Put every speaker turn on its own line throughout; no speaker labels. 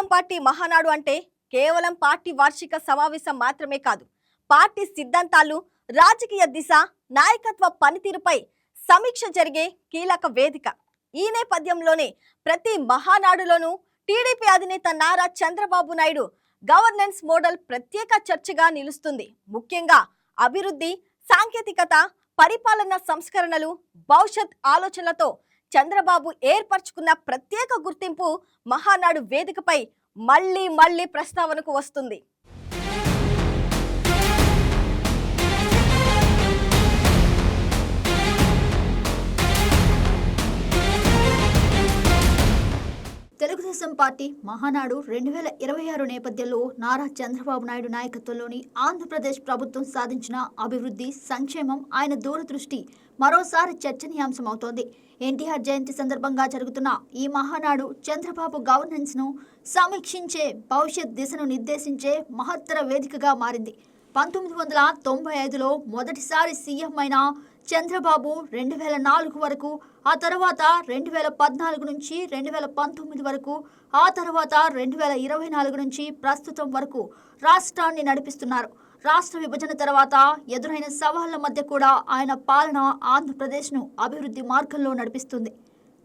Telugu Desam party Mahanadu అంటే కేవలం party వార్షిక సమావేశం మాత్రమే కాదు. పార్టీ సిద్ధాంతాలు, రాజకీయ దిశ, నాయకత్వ పనితీరుపై సమీక్ష జరిగే కీలక వేదిక. ఈ నేపథ్యంలోనే ప్రతి మహానాడులోనూ టీడీపీ అధినేత నారా చంద్రబాబు నాయుడు గవర్నెన్స్ మోడల్ ప్రత్యేక చర్చగా నిలుస్తుంది. ముఖ్యంగా అభివృద్ధి, సాంకేతికత, పరిపాలన సంస్కరణలు, భవిష్యత్ ఆలోచనలతో చంద్రబాబు ఏర్పరచుకున్న ప్రత్యేక గుర్తింపు మహానాడు వేదికపై మళ్ళీ ప్రస్తావనకు వస్తుంది.
తెలుగుదేశం పార్టీ మహానాడు 2026 నేపథ్యంలో నారా చంద్రబాబు నాయుడు నాయకత్వంలోని ఆంధ్రప్రదేశ్ ప్రభుత్వం సాధించిన అభివృద్ధి, సంక్షేమం, ఆయన దూరదృష్టి మరోసారి చర్చనీయాంశమవుతోంది. ఎన్టీఆర్ జయంతి సందర్భంగా జరుగుతున్న ఈ మహానాడు చంద్రబాబు గవర్నెన్స్ ను సమీక్షించే, భవిష్యత్ దిశను నిర్దేశించే మహత్తర వేదికగా మారింది. 1995లో మొదటిసారి సీఎం అయిన చంద్రబాబు 2004 వరకు, ఆ తర్వాత 2014 నుంచి 2019 వరకు, ఆ తర్వాత 2024 నుంచి ప్రస్తుతం వరకు రాష్ట్రాన్ని నడిపిస్తున్నారు. రాష్ట్ర విభజన తర్వాత ఎదురైన సవాళ్ల మధ్య కూడా ఆయన పాలన ఆంధ్రప్రదేశ్ను అభివృద్ధి మార్గంలో నడిపిస్తుంది.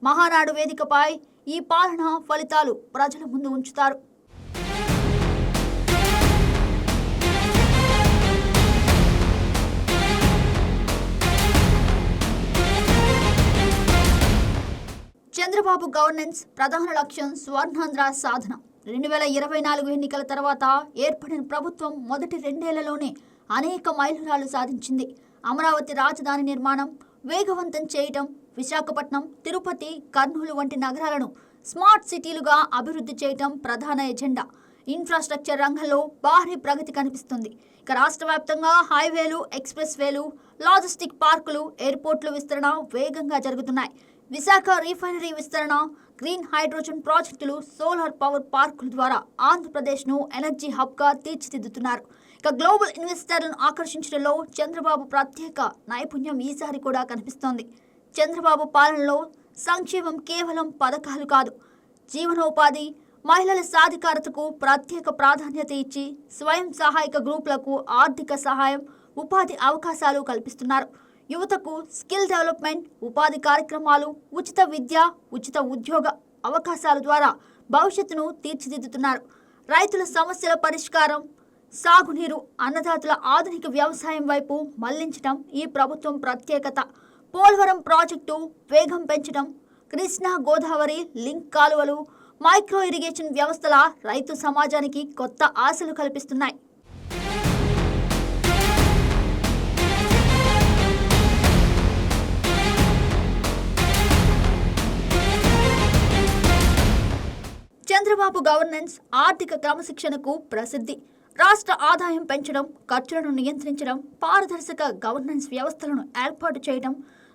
మహానాడు వేదికపై ఈ పాలన ఫలితాలు ప్రజల ముందు ఉంచుతారు. చంద్రబాబు గవర్నెన్స్ ప్రధాన లక్ష్యం స్వర్ణాంధ్ర సాధన. 2024 ఎన్నికల తర్వాత ఏర్పడిన ప్రభుత్వం మొదటి 2 ఏళ్లలోనే అనేక మైలురాళ్లు సాధించింది. అమరావతి రాజధాని నిర్మాణం వేగవంతం చేయటం, విశాఖపట్నం, తిరుపతి, కర్నూలు వంటి నగరాలను స్మార్ట్ సిటీలుగా అభివృద్ధి చేయటం ప్రధాన ఎజెండా. ఇన్ఫ్రాస్ట్రక్చర్ రంగంలో భారీ ప్రగతి కనిపిస్తుంది. ఇక రాష్ట్ర వ్యాప్తంగా హైవేలు, ఎక్స్ప్రెస్ వేలు, లాజిస్టిక్ పార్కులు, ఎయిర్పోర్టుల విస్తరణ వేగంగా జరుగుతున్నాయి. విశాఖ రీఫైనరీ విస్తరణ, గ్రీన్ హైడ్రోజన్ ప్రాజెక్టులు, సోలార్ పవర్ పార్కుల ద్వారా ఆంధ్రప్రదేశ్ను ఎనర్జీ హబ్గా తీర్చిదిద్దుతున్నారు. ఇక గ్లోబల్ ఇన్వెస్టర్లను ఆకర్షించడంలో చంద్రబాబు ప్రత్యేక నైపుణ్యం ఈసారి కూడా కనిపిస్తోంది. చంద్రబాబు పాలనలో సంక్షేమం కేవలం పథకాలు కాదు, జీవనోపాధి, మహిళల సాధికారతకు ప్రత్యేక ప్రాధాన్యత ఇచ్చి స్వయం సహాయక గ్రూపులకు ఆర్థిక సహాయం, ఉపాధి అవకాశాలు కల్పిస్తున్నారు. యువతకు స్కిల్ డెవలప్మెంట్, ఉపాధి కార్యక్రమాలు, ఉచిత విద్య, ఉచిత ఉద్యోగ అవకాశాల ద్వారా భవిష్యత్తును తీర్చిదిద్దుతున్నారు. రైతుల సమస్యల పరిష్కారం, సాగునీరు, అన్నదాతల ఆధునిక వ్యవసాయం వైపు మళ్లించడం ఈ ప్రభుత్వం ప్రత్యేకత. పోలవరం ప్రాజెక్టు వేగం పెంచడం, కృష్ణా గోదావరి లింక్ కాలువలు, మైక్రో ఇరిగేషన్ వ్యవస్థల రైతు సమాజానికి కొత్త ఆశలు కల్పిస్తున్నాయి. చంద్రబాబు గవర్నెన్స్ ఆర్థిక క్రమశిక్షణకు ప్రసిద్ధి. రాష్ట్ర ఆదాయం పెంచడం, ఖర్చులను నియంత్రించడం, పారదర్శక గవర్నెన్స్ వ్యవస్థలను ఏర్పాటు చేయడం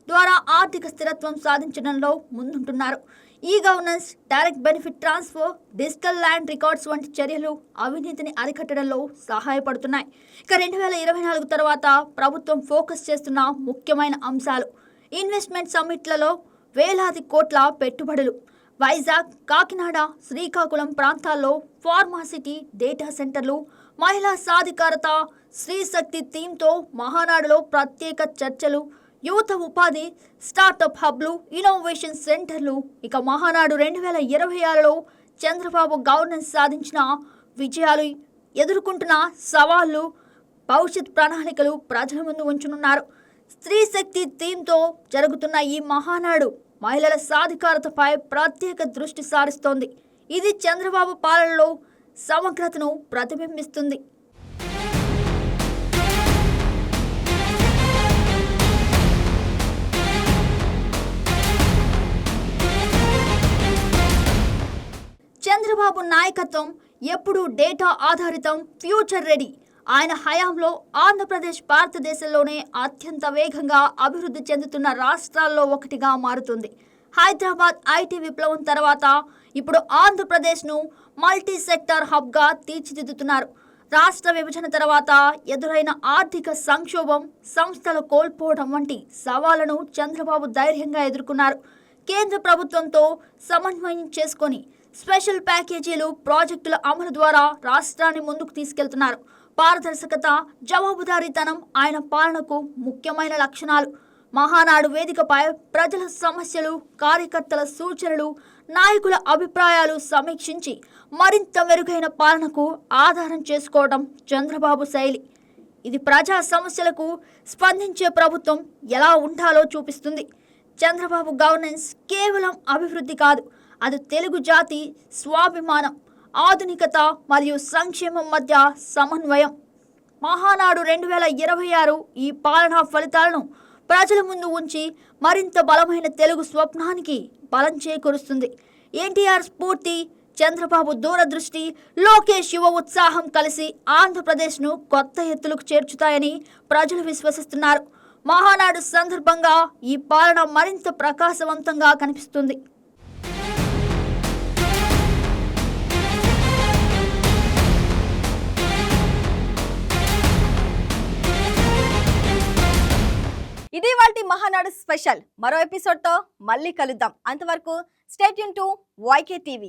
ద్వారా ఆర్థిక స్థిరత్వం సాధించడంలో ముందుంటున్నారు. E governance, direct benefit transfer, digital land records వంటి చర్యలు అవినీతిని అరికట్టడంలో సహాయపడుతున్నాయి. ఇక 2024 తర్వాత ప్రభుత్వం ఫోకస్ చేస్తున్న ముఖ్యమైన అంశాలు: ఇన్వెస్ట్మెంట్ సమ్మిట్లలో వేలాది కోట్ల పెట్టుబడులు, వైజాగ్, కాకినాడ, శ్రీకాకుళం ప్రాంతాల్లో ఫార్మాసిటీ, డేటా సెంటర్లు, మహిళా సాధికారత, స్త్రీ శక్తి థీమ్తో మహానాడులో ప్రత్యేక చర్చలు, యువత ఉపాధి, స్టార్టప్ హబ్లు, ఇన్నోవేషన్ సెంటర్లు. ఇక మహానాడు 2026లో చంద్రబాబు గవర్నెన్స్ సాధించిన విజయాలు, ఎదుర్కొంటున్న సవాళ్లు, భవిష్యత్ ప్రణాళికలు ప్రజల ముందు ఉంచనున్నారు. స్త్రీ శక్తి థీమ్తో జరుగుతున్న ఈ మహానాడు మహిళల సాధికారతపై ప్రత్యేక దృష్టి సారిస్తోంది. ఇది చంద్రబాబు పాలనలో సమగ్రతను ప్రతిబింబిస్తుంది. చంద్రబాబు నాయకత్వం ఎప్పుడూ డేటా ఆధారితం, ఫ్యూచర్ రెడీ. ఆయన హయాంలో ఆంధ్రప్రదేశ్ భారతదేశంలోనే అత్యంత వేగంగా అభివృద్ధి చెందుతున్న రాష్ట్రాల్లో ఒకటిగా మారుతుంది. హైదరాబాద్ ఐటీ విప్లవం తర్వాత ఇప్పుడు ఆంధ్రప్రదేశ్ను మల్టీ సెక్టార్ హబ్గా తీర్చిదిద్దుతున్నారు. రాష్ట్ర విభజన తర్వాత ఎదురైన ఆర్థిక సంక్షోభం, సంస్థలు కోల్పోవడం వంటి సవాళ్లను చంద్రబాబు ధైర్యంగా ఎదుర్కొన్నారు. కేంద్ర ప్రభుత్వంతో సమన్వయం చేసుకొని స్పెషల్ ప్యాకేజీలు, ప్రాజెక్టుల అమలు ద్వారా రాష్ట్రాన్ని ముందుకు తీసుకెళ్తున్నారు. పారదర్శకత, జవాబుదారీతనం ఆయన పాలనకు ముఖ్యమైన లక్షణాలు. మహానాడు వేదికపై ప్రజల సమస్యలు, కార్యకర్తల సూచనలు, నాయకుల అభిప్రాయాలు సమీక్షించి మరింత మెరుగైన పాలనకు ఆధారం చేసుకోవడం చంద్రబాబు శైలి. ఇది ప్రజా సమస్యలకు స్పందించే ప్రభుత్వం ఎలా ఉండాలో చూపిస్తుంది. చంద్రబాబు గవర్నెన్స్ కేవలం అభివృద్ధి కాదు, అది తెలుగు జాతి స్వాభిమానం, ఆధునికత మరియు సంక్షేమం మధ్య సమన్వయం. మహానాడు 2026 ఈ పాలనా ఫలితాలను ప్రజల ముందు ఉంచి మరింత బలమైన తెలుగు స్వప్నానికి బలం చేకూరుస్తుంది. ఎన్టీఆర్ స్ఫూర్తి, చంద్రబాబు దూరదృష్టి, లోకేష్ యువ ఉత్సాహం కలిసి ఆంధ్రప్రదేశ్ను కొత్త ఎత్తులకు చేర్చుతాయని ప్రజలు విశ్వసిస్తున్నారు. మహానాడు సందర్భంగా ఈ పాలన మరింత ప్రకాశవంతంగా కనిపిస్తుంది.
ఇది వాటి మహానాడు స్పెషల్. మరో ఎపిసోడ్తో మళ్ళీ కలుద్దాం. అంతవరకు stay tune to YK TV.